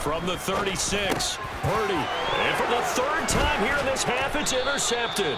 from the 36. Purdy. And for the third time here in this half, it's intercepted.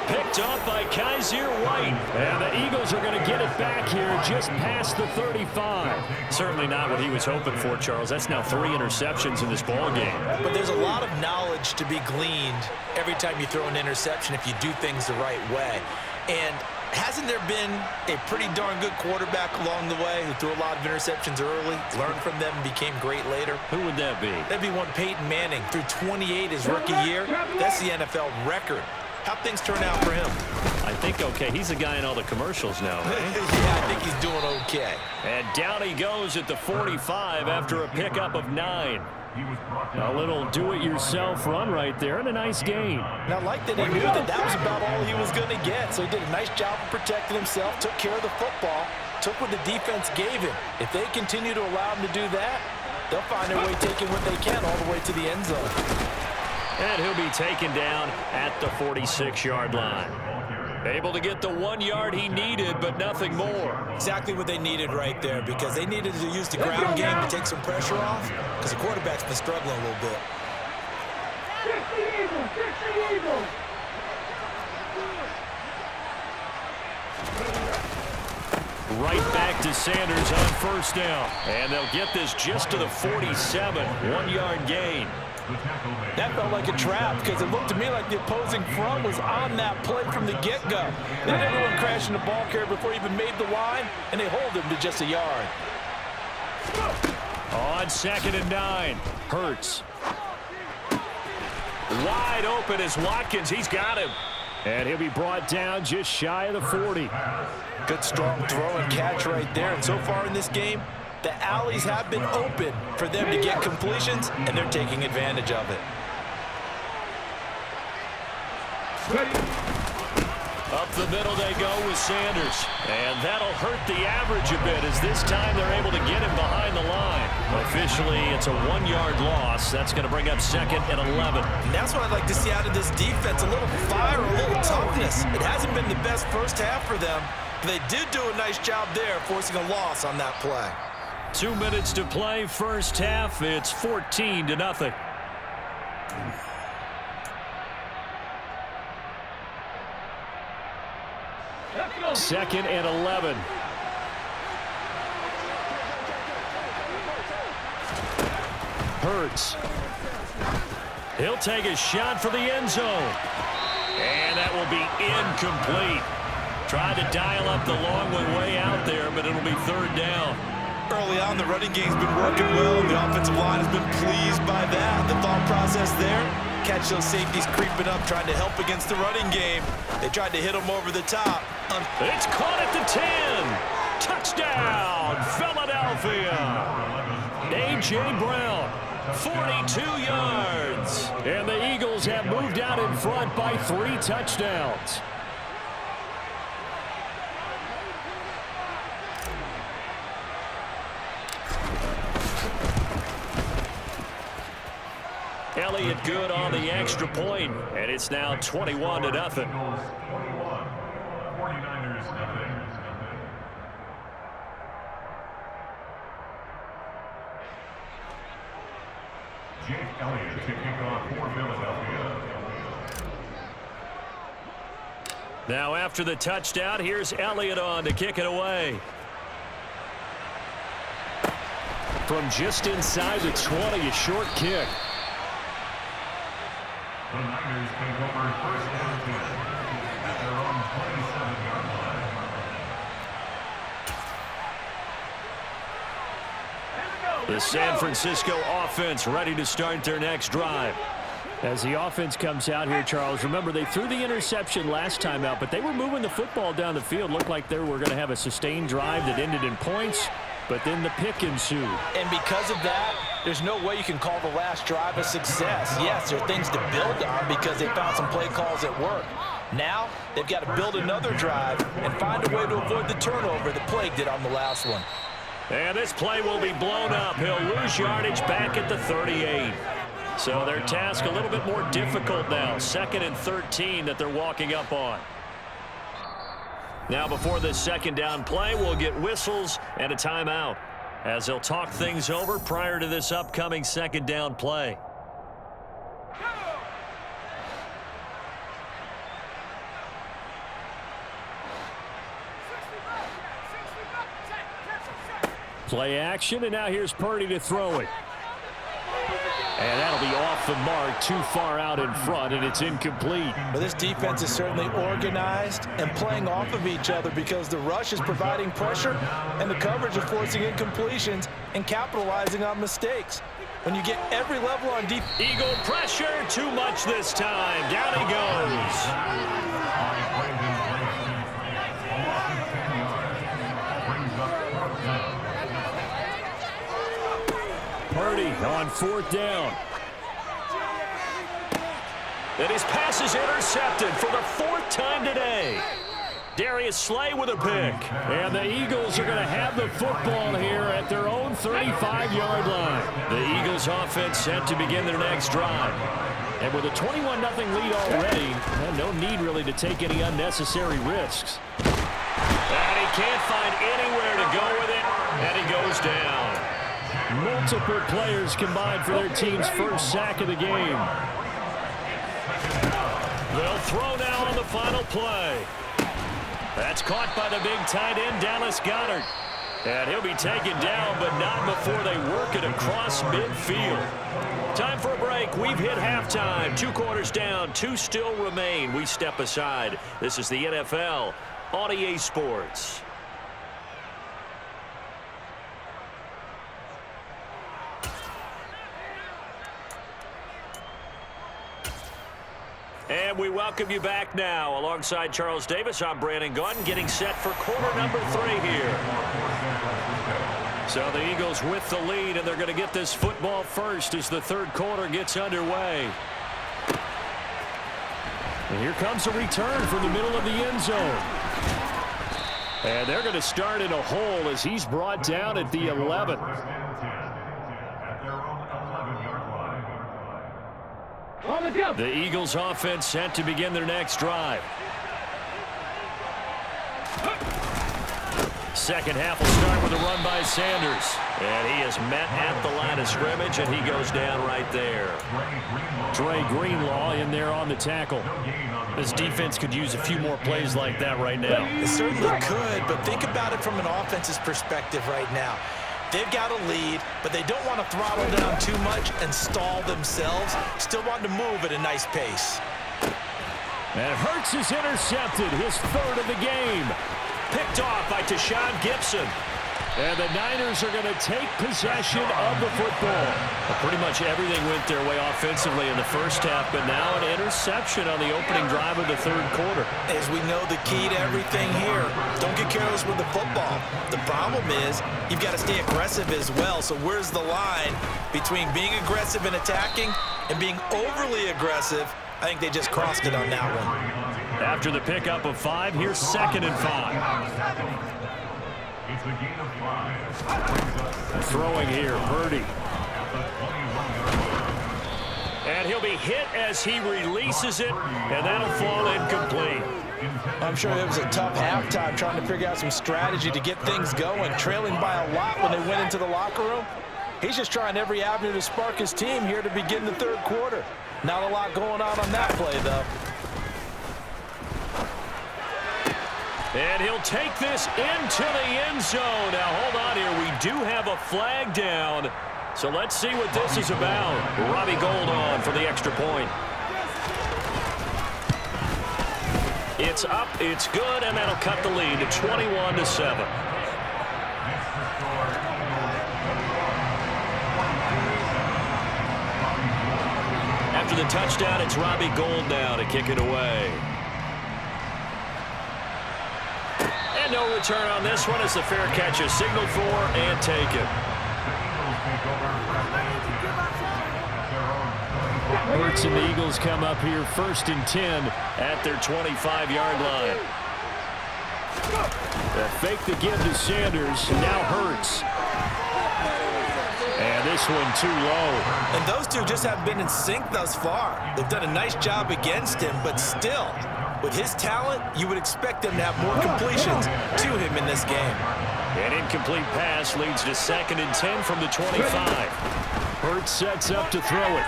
Picked off by Kaiser White. And the Eagles are going to get it back here just past the 35. Certainly not what he was hoping for, Charles. That's now 3 interceptions in this ball game. But there's a lot of knowledge to be gleaned every time you throw an interception if you do things the right way. And hasn't there been a pretty darn good quarterback along the way who threw a lot of interceptions early, learned from them, and became great later? Who would that be? That'd be one Peyton Manning. Threw 28 his rookie year. That's the NFL record. How'd things turn out for him? I think okay. He's the guy in all the commercials now, right? Yeah, I think he's doing okay. And down he goes at the 45 after a pickup of 9. A little do-it-yourself run right there and a nice gain. Now, like that, he knew that that was about all he was going to get, so he did a nice job of protecting himself, took care of the football, took what the defense gave him. If they continue to allow him to do that, they'll find their way taking what they can all the way to the end zone. And he'll be taken down at the 46-yard line. Able to get the 1 yard he needed, but nothing more. Exactly what they needed right there, because they needed to use the ground game to take some pressure off, because the quarterback's been struggling a little bit. Right back to Sanders on first down. And they'll get this just to the 47, 1 yard gain. That felt like a trap because it looked to me like the opposing front was on that play from the get-go. Then everyone crashing the ball carrier before he even made the line, and they hold him to just a yard. On 2nd and 9, Hurts. Wide open is Watkins. He's got him. And he'll be brought down just shy of the 40. Good strong throw and catch right there. And so far in this game, the alleys have been open for them to get completions, and they're taking advantage of it. Up the middle they go with Sanders. And that'll hurt the average a bit as this time they're able to get him behind the line. Officially, it's a 1 yard loss. That's going to bring up 2nd and 11. And that's what I'd like to see out of this defense, a little fire, a little toughness. It hasn't been the best first half for them, but they did do a nice job there forcing a loss on that play. 2 minutes to play, first half. It's 14-0. 2nd and 11. Hurts. He'll take a shot for the end zone. And that will be incomplete. Tried to dial up the long one way out there, but it'll be 3rd down. Early on, the running game's been working well, and the offensive line has been pleased by that. The thought process there, catch those safeties creeping up, trying to help against the running game. They tried to hit them over the top. It's caught at the 10. Touchdown, Philadelphia. A.J. Brown, 42 yards. And the Eagles have moved out in front by 3 touchdowns. Elliott good on the extra point, and it's now 21-0. Jake Elliott to kick off for Philadelphia. Now after the touchdown, here's Elliott on to kick it away. From just inside the 20, a short kick. The Niners take over first down 10 at their own 27-yard line. The San Francisco offense ready to start their next drive. As the offense comes out here, Charles, remember they threw the interception last time out, but they were moving the football down the field. Looked like they were going to have a sustained drive that ended in points, but then the pick ensued. And because of that, there's no way you can call the last drive a success. Yes, there are things to build on because they found some play calls at work. Now, they've got to build another drive and find a way to avoid the turnover that plagued it on the last one. And this play will be blown up. He'll lose yardage back at the 38. So their task a little bit more difficult now. 2nd and 13 that they're walking up on. Now before this second down play, we'll get whistles and a timeout. as they'll talk things over prior to this upcoming second down play. Play action, and now here's Purdy to throw it. And that'll be off the mark, too far out in front, and it's incomplete. Well, this defense is certainly organized and playing off of each other because the rush is providing pressure and the coverage is forcing incompletions and capitalizing on mistakes. When you get every level on defense. Eagle pressure, too much this time. Down he goes. Purdy on fourth down. And his pass is intercepted for the fourth time today. Darius Slay with a pick. And the Eagles are going to have the football here at their own 35-yard line. The Eagles offense set to begin their next drive. And with a 21-0 lead already, no need really to take any unnecessary risks. And he can't find anywhere to go with it, and he goes down. Multiple players combined for their team's first sack of the game. They'll throw now on the final play. That's caught by the big tight end, Dallas Goedert. And he'll be taken down, but not before they work it across midfield. Time for a break. We've hit halftime. 2 quarters down, 2 still remain. We step aside. This is the NFL on EA Sports. And we welcome you back now. Alongside Charles Davis, I'm Brandon Gaudin, getting set for quarter number 3 here. So the Eagles with the lead, and they're going to get this football first as the third quarter gets underway. And here comes a return from the middle of the end zone. And they're going to start in a hole as he's brought down at the 11. The Eagles offense set to begin their next drive. Second half will start with a run by Sanders. And he is met at the line of scrimmage, and he goes down right there. Dre Greenlaw in there on the tackle. This defense could use a few more plays like that right now. It certainly could, but think about it from an offense's perspective right now. They've got a lead, but they don't want to throttle down too much and stall themselves. Still want to move at a nice pace. And Hurts is intercepted, his third of the game. Picked off by Tashawn Gibson. And the Niners are going to take possession of the football. Well, pretty much everything went their way offensively in the first half, but now an interception on the opening drive of the third quarter. As we know, the key to everything here, don't get careless with the football. The problem is you've got to stay aggressive as well. So where's the line between being aggressive and attacking and being overly aggressive? I think they just crossed it on that one. After the pickup of 5, here's 2nd and 5. It's a gain of 5. Throwing here, Purdy. And he'll be hit as he releases it, and that'll fall incomplete. I'm sure it was a tough halftime trying to figure out some strategy to get things going, trailing by a lot when they went into the locker room. He's just trying every avenue to spark his team here to begin the third quarter. Not a lot going on that play, though. And he'll take this into the end zone. Now, hold on here. We do have a flag down. So let's see what this is about. Robbie Gould on for the extra point. It's up, it's good, and that'll cut the lead to 21-7. After the touchdown, it's Robbie Gould now to kick it away. And no return on this one as the fair catch is signaled for and taken. Hurts and the Eagles come up here 1st and 10 at their 25-yard line. The fake the give to Sanders. Now Hurts. And this one too low. And those two just haven't been in sync thus far. They've done a nice job against him, but still, with his talent, you would expect them to have more completions to him in this game. An incomplete pass leads to 2nd and 10 from the 25. Hurts sets up to throw it.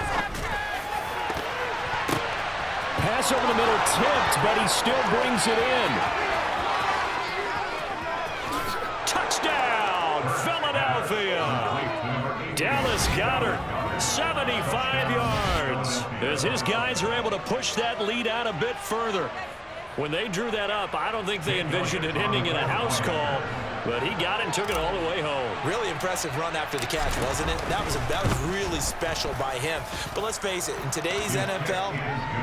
Pass over the middle tipped, but he still brings it in. Touchdown, Philadelphia. Dallas Goedert, 75 yards. As his guys are able to push that lead out a bit further. When they drew that up, I don't think they envisioned it ending in a house call, but he got it and took it all the way home. Really impressive run after the catch, wasn't it? That was really special by him. But let's face it, in today's NFL,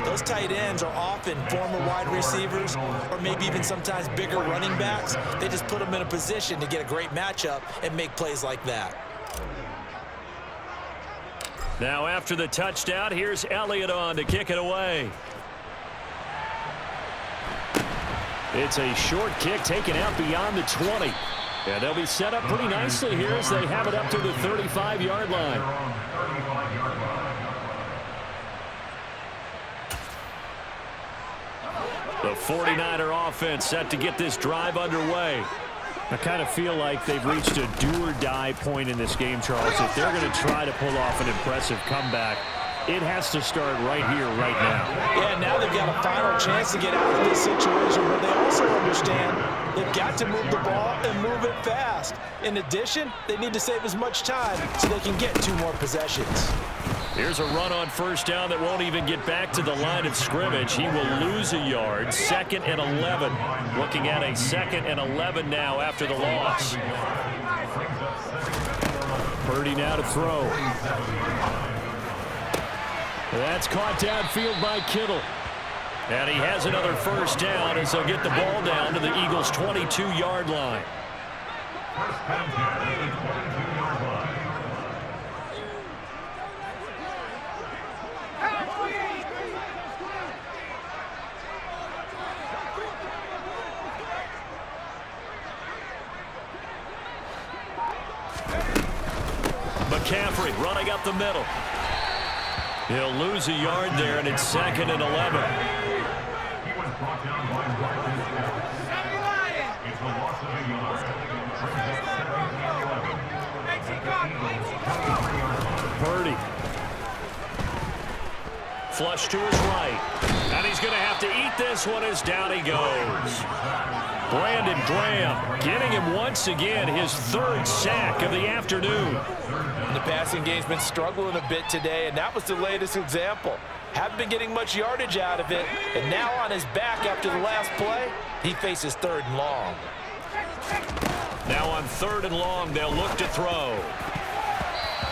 those tight ends are often former wide receivers or maybe even sometimes bigger running backs. They just put them in a position to get a great matchup and make plays like that. Now after the touchdown, here's Elliott on to kick it away. It's a short kick taken out beyond the 20. And they'll be set up pretty nicely here as they have it up to the 35-yard line. The 49er offense set to get this drive underway. I kind of feel like they've reached a do-or-die point in this game, Charles. If they're going to try to pull off an impressive comeback, it has to start right here, right now. Yeah, now they've got a final chance to get out of this situation, but they also understand they've got to move the ball and move it fast. In addition, they need to save as much time so they can get 2 more possessions. Here's a run on first down that won't even get back to the line of scrimmage. He will lose a yard. 2nd and 11. Looking at a 2nd and 11 now after the loss. Purdy now to throw. That's caught downfield by Kittle. And he has another first down as they'll get the ball down to the Eagles' 22-yard line. McCaffrey running up the middle. He'll lose a yard there, and it's 2nd and 11. He was brought down by it's the loss of a yard. Purdy. Flush to his right. And he's going to have to eat this one as down he goes. Brandon Graham getting him once again his 3rd sack of the afternoon. The passing game's been struggling a bit today, and that was the latest example. Haven't been getting much yardage out of it, and now on his back after the last play, he faces 3rd and long. Now on 3rd and long, they'll look to throw.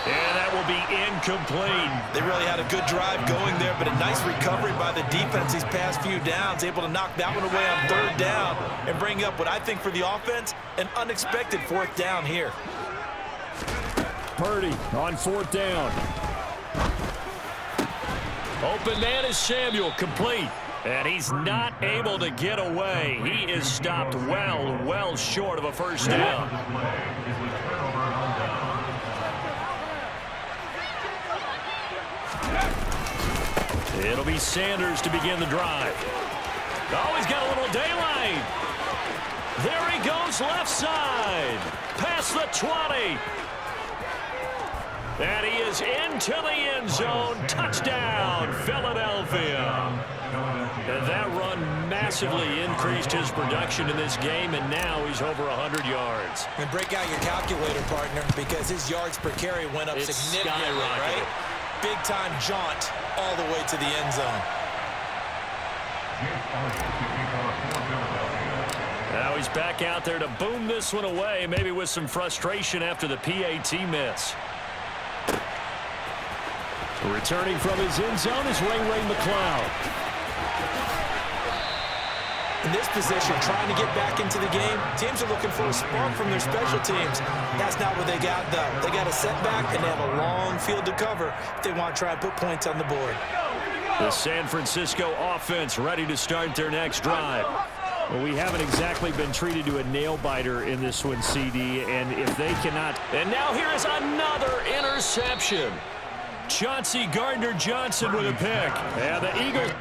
And that will be incomplete. They really had a good drive going there, but a nice recovery by the defense these past few downs, able to knock that one away on 3rd down and bring up what I think for the offense, an unexpected 4th down here. Purdy on 4th down. Open man is Samuel, complete. And he's not able to get away. He is stopped well short of a first down. It'll be Sanders to begin the drive. Oh, he's got a little daylight. There he goes left side. Past the 20. And he is into the end zone. Touchdown, Philadelphia. And that run massively increased his production in this game, and now he's over 100 yards. And break out your calculator, partner, because his yards per carry went up significantly, right? Big-time jaunt all the way to the end zone. Now he's back out there to boom this one away, maybe with some frustration after the PAT miss. Returning from his end zone is Ray McCloud. In this position, trying to get back into the game, teams are looking for a spark from their special teams. That's not what they got, though. They got a setback, and they have a long field to cover if they want to try and put points on the board. The San Francisco offense ready to start their next drive. Well, we haven't exactly been treated to a nail-biter in this one, CD, and if they cannot... And now here is another interception. Chauncey Gardner-Johnson with a pick. And the Eagles...